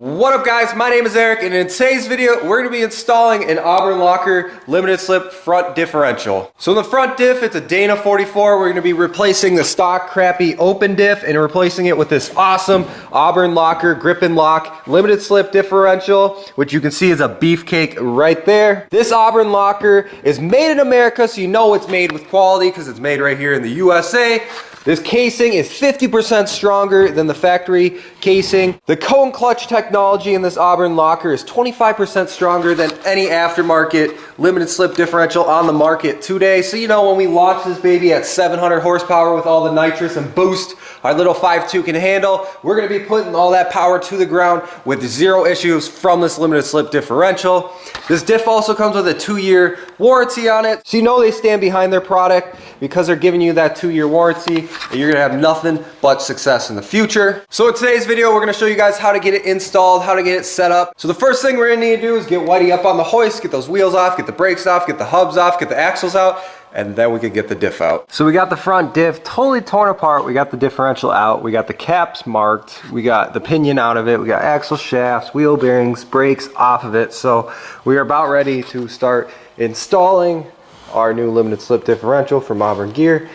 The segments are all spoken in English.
What up guys, my name is Eric and in today's video we're going to be installing an Auburn locker limited slip front differential. So in the front diff it's a Dana 44. We're going to be replacing the stock crappy open diff and replacing it with this awesome Auburn locker grip and lock limited slip differential, which you can see is a beefcake right there. This Auburn locker is made in America, so you know it's made with quality because it's made right here in the USA. This casing is 50% stronger than the factory casing. The cone clutch technology in this Auburn locker is 25% stronger than any aftermarket limited slip differential on the market today. So you know when we launch this baby at 700 horsepower with all the nitrous and boost our little 5.2 can handle, we're going to be putting all that power to the ground with zero issues from this limited slip differential. This diff also comes with a 2-year warranty on it. So you know they stand behind their product because they're giving you that 2-year warranty. And you're gonna have nothing but success in the future. So in today's video, we're gonna show you guys how to get it installed, how to get it set up. So the first thing we're gonna need to do is get Whitey up on the hoist, get those wheels off, get the brakes off, get the hubs off, get the axles out, and then we can get the diff out. So we got the front diff totally torn apart. We got the differential out. We got the caps marked. We got the pinion out of it. We got axle shafts, wheel bearings, brakes off of it. So we are about ready to start installing our new limited slip differential from Auburn Gear.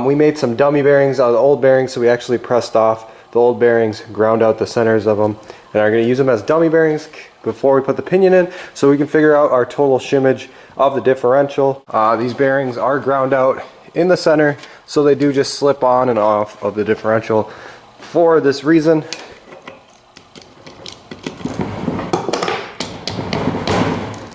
We made some dummy bearings out of the old bearings, so we actually pressed off the old bearings, ground out the centers of them, and are going to use them as dummy bearings before we put the pinion in, so we can figure out our total shimmage of the differential. These bearings are ground out in the center, so they do just slip on and off of the differential for this reason.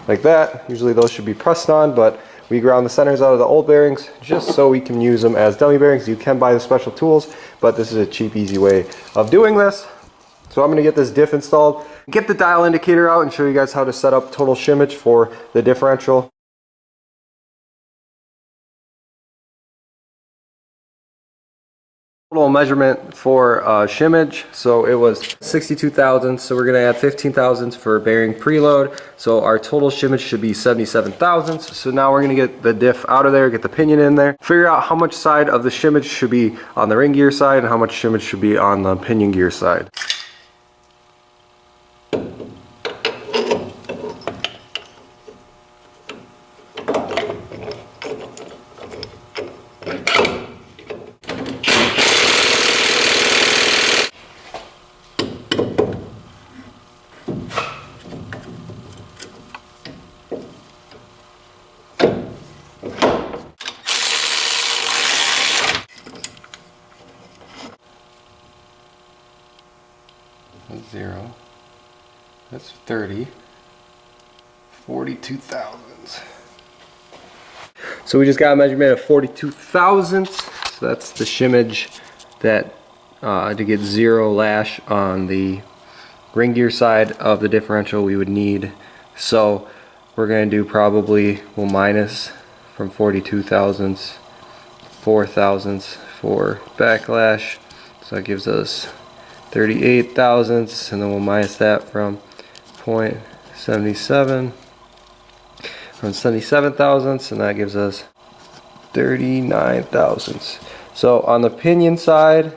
Like that. Usually those should be pressed on, but we ground the centers out of the old bearings just so we can use them as dummy bearings. You can buy the special tools, but this is a cheap, easy way of doing this. So I'm going to get this diff installed, get the dial indicator out, and show you guys how to set up total shimmage for the differential. Total measurement for shimmage, so it was 62 thousandths, so we're going to add 15 thousandths for bearing preload, so our total shimmage should be 77 thousandths. So now we're going to get the diff out of there, get the pinion in there, figure out how much side of the shimmage should be on the ring gear side and how much shimmage should be on the pinion gear side. That's 0. That's 30. 42 thousandths. So we just got a measurement of 42 thousandths. So that's the shimmage that to get 0 lash on the ring gear side of the differential we would need. So we're going to do probably, we'll minus from 42 thousandths 4 thousandths for Backlash. So that gives us 38 thousandths, and then we'll minus that from 0.77 from 77 thousandths, and that gives us 39 thousandths. So on the pinion side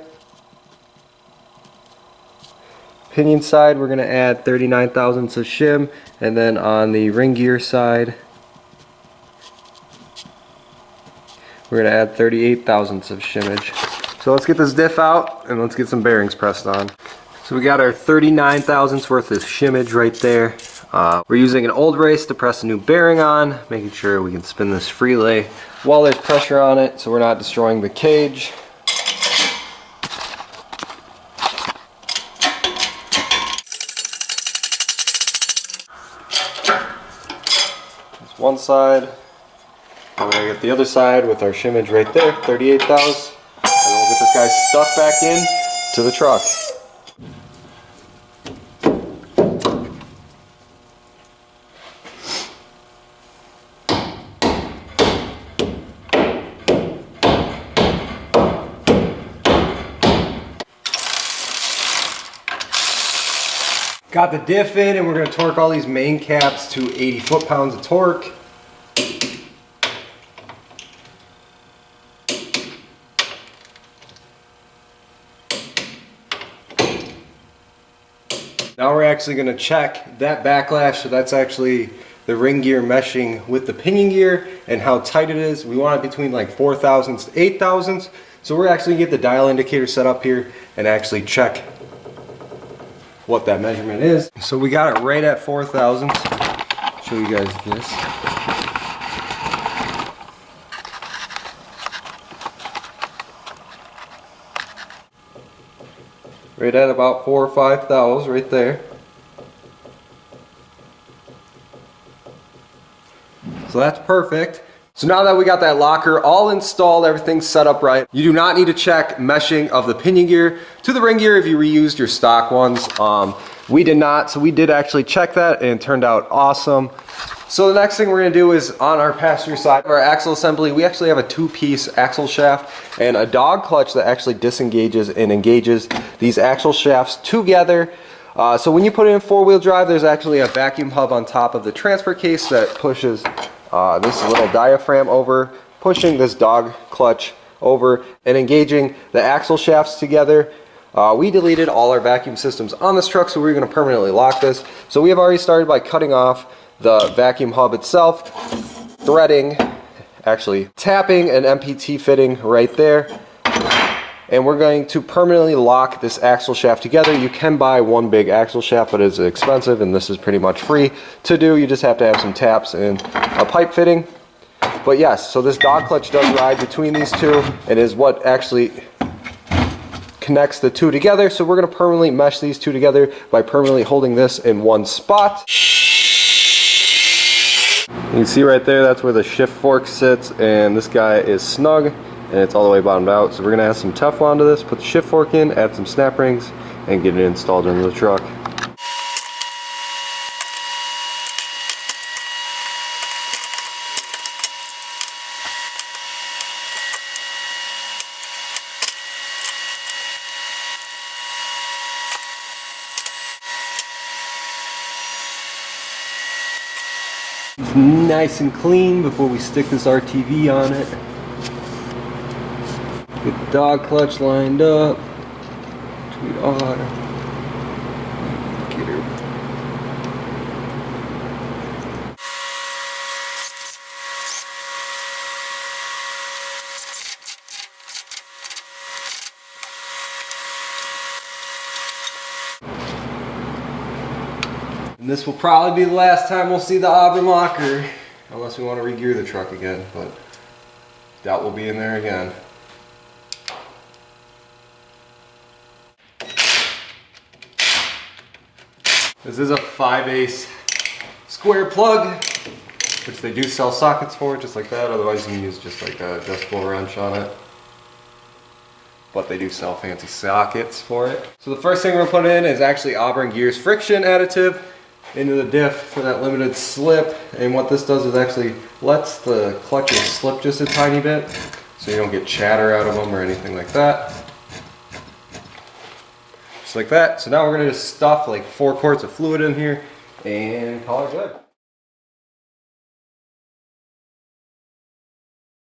we're going to add 39 thousandths of shim, and then on the ring gear side we're going to add 38 thousandths of shimmage. So let's get this diff out and let's get some bearings pressed on. So we got our 39 thousandths worth of shimmage right there. We're using an old race to press a new bearing on, making sure we can spin this freelay while there's pressure on it so we're not destroying the cage. That's one side. And we're going to get the other side with our shimmage right there, 38 thousandths. And we'll get this guy stuck back in to the truck. Got the diff in, and we're going to torque all these main caps to 80 foot-pounds of torque. Now we're actually going to check that backlash. So that's actually the ring gear meshing with the pinion gear and how tight it is. We want it between like 4 thousandths to 8 thousandths. So we're actually going to get the dial indicator set up here and actually check what that measurement is. So we got it right at 4 thousandths. Show you guys this. Right at about 4 or 5 thou right there. So that's perfect. So now that we got that locker all installed, everything's set up right, you do not need to check meshing of the pinion gear to the ring gear if you reused your stock ones. We did not, so we did actually check that and it turned out awesome. So the next thing we're going to do is on our passenger side of our axle assembly, we actually have a 2-piece axle shaft and a dog clutch that actually disengages and engages these axle shafts together. So when you put it in 4-wheel drive, there's actually a vacuum hub on top of the transfer case that pushes this little diaphragm over, pushing this dog clutch over and engaging the axle shafts together. We deleted all our vacuum systems on this truck, so we're going to permanently lock this. So we have already started by cutting off the vacuum hub itself, threading, actually tapping an MPT fitting right there, and we're going to permanently lock this axle shaft together. You can buy one big axle shaft, but it's expensive, and this is pretty much free to do. You just have to have some taps and a pipe fitting. But yes, so this dog clutch does ride between these two and is what actually connects the two together. So we're going to permanently mesh these two together by permanently holding this in one spot. You can see right there, that's where the shift fork sits, and this guy is snug and it's all the way bottomed out. So we're going to add some Teflon to this, put the shift fork in, add some snap rings, and get it installed into the truck. It's nice and clean before we stick this RTV on it. Get the dog clutch lined up. We are. Get her. And this will probably be the last time we'll see the Auburn locker, unless we want to re-gear the truck again, but that will be in there again. This is a 5/8 square plug, which they do sell sockets for, just like that. Otherwise you can use just like a adjustable wrench on it. But they do sell fancy sockets for it. So the first thing we're going to put in is actually Auburn Gears friction additive into the diff for that limited slip. And what this does is actually lets the clutches slip just a tiny bit, so you don't get chatter out of them or anything like that. Just like that. So now we're going to just stuff like 4 quarts of fluid in here and call it good.